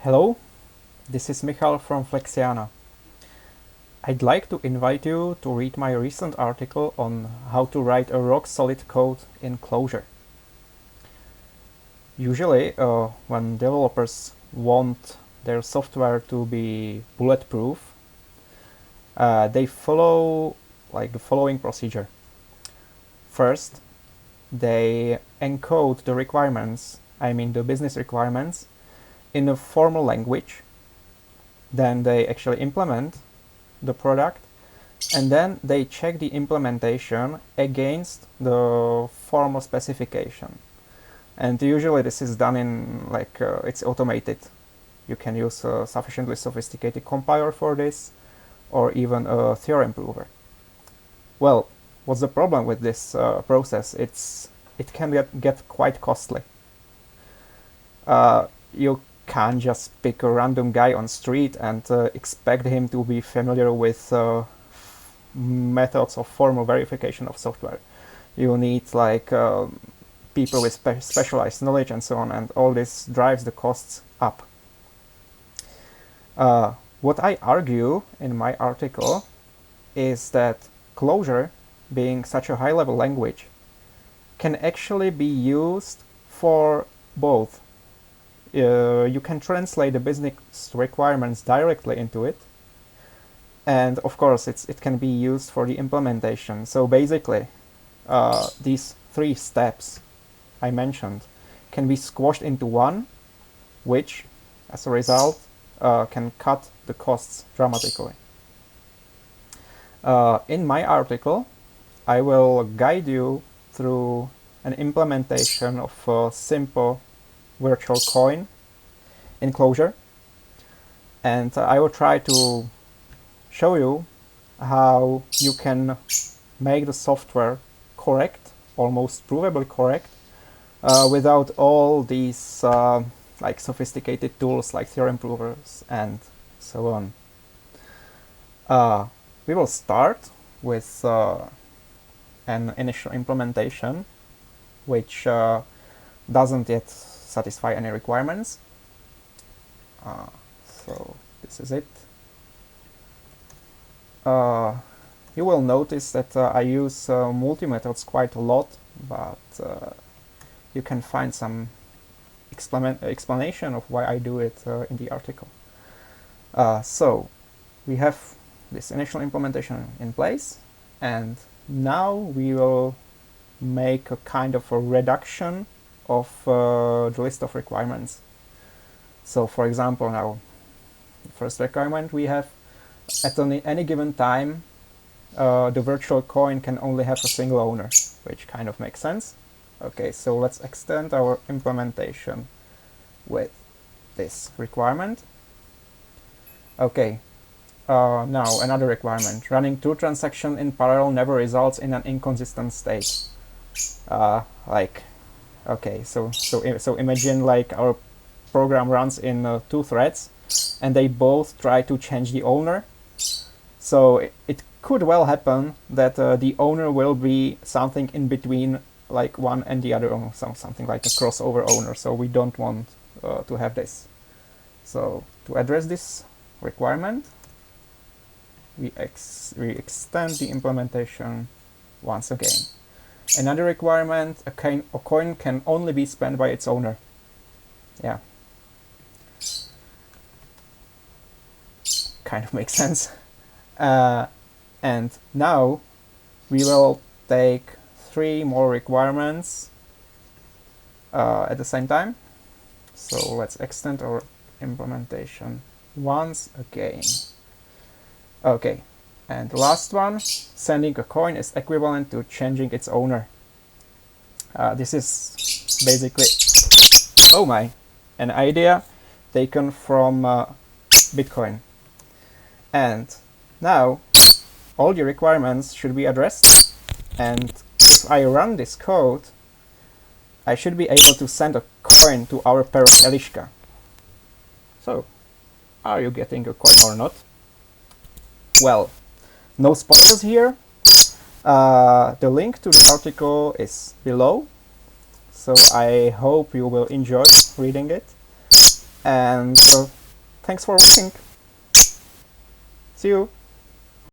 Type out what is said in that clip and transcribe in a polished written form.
Hello, this is Michal from Flexiana. I'd like to invite you to read my recent article on how to write a rock-solid code in Clojure. Usually, when developers want their software to be bulletproof, they follow the following procedure. First, they encode the requirements, the business requirements, in a formal language. Then they actually implement the product, and then they check the implementation against the formal specification. And usually this is done in it's automated. You can use a sufficiently sophisticated compiler for this, or even a theorem prover. Well, what's the problem with this process? It can get quite costly. You can't just pick a random guy on street and expect him to be familiar with methods of formal verification of software. You need people with specialized knowledge and so on, and all this drives the costs up. What I argue in my article is that Clojure, being such a high-level language, can actually be used for both. You can translate the business requirements directly into it, and of course it can be used for the implementation. So basically, these three steps I mentioned can be squashed into one, which, as a result, can cut the costs dramatically. In my article, I will guide you through an implementation of a simple virtual coin in Clojure, and I will try to show you how you can make the software correct, almost provably correct, without all these sophisticated tools like theorem provers and so on. We will start with an initial implementation which doesn't yet satisfy any requirements. So this is it. You will notice that I use multi-methods quite a lot, but you can find some explanation of why I do it in the article. So we have this initial implementation in place, and now we will make a kind of a reduction of the list of requirements. So for example, now the first requirement we have, at any given time the virtual coin can only have a single owner, which kind of makes sense. Okay, so let's extend our implementation with this requirement. Okay, now another requirement: running two transactions in parallel never results in an inconsistent state. Okay, so imagine our program runs in two threads, and they both try to change the owner. So it could well happen that the owner will be something in between one and the other owner, something like a crossover owner. So we don't want to have this. So to address this requirement, we extend the implementation once again. Another requirement: a coin can only be spent by its owner. Yeah. Kind of makes sense. And now we will take three more requirements at the same time. So let's extend our implementation once again. Okay, and the last one: sending a coin is equivalent to changing its owner. This is basically, an idea taken from Bitcoin. And now all the requirements should be addressed, and if I run this code, I should be able to send a coin to our parent Eliška. So, are you getting a coin or not? Well, no spoilers here. The link to the article is below, so I hope you will enjoy reading it. And thanks for watching. See you.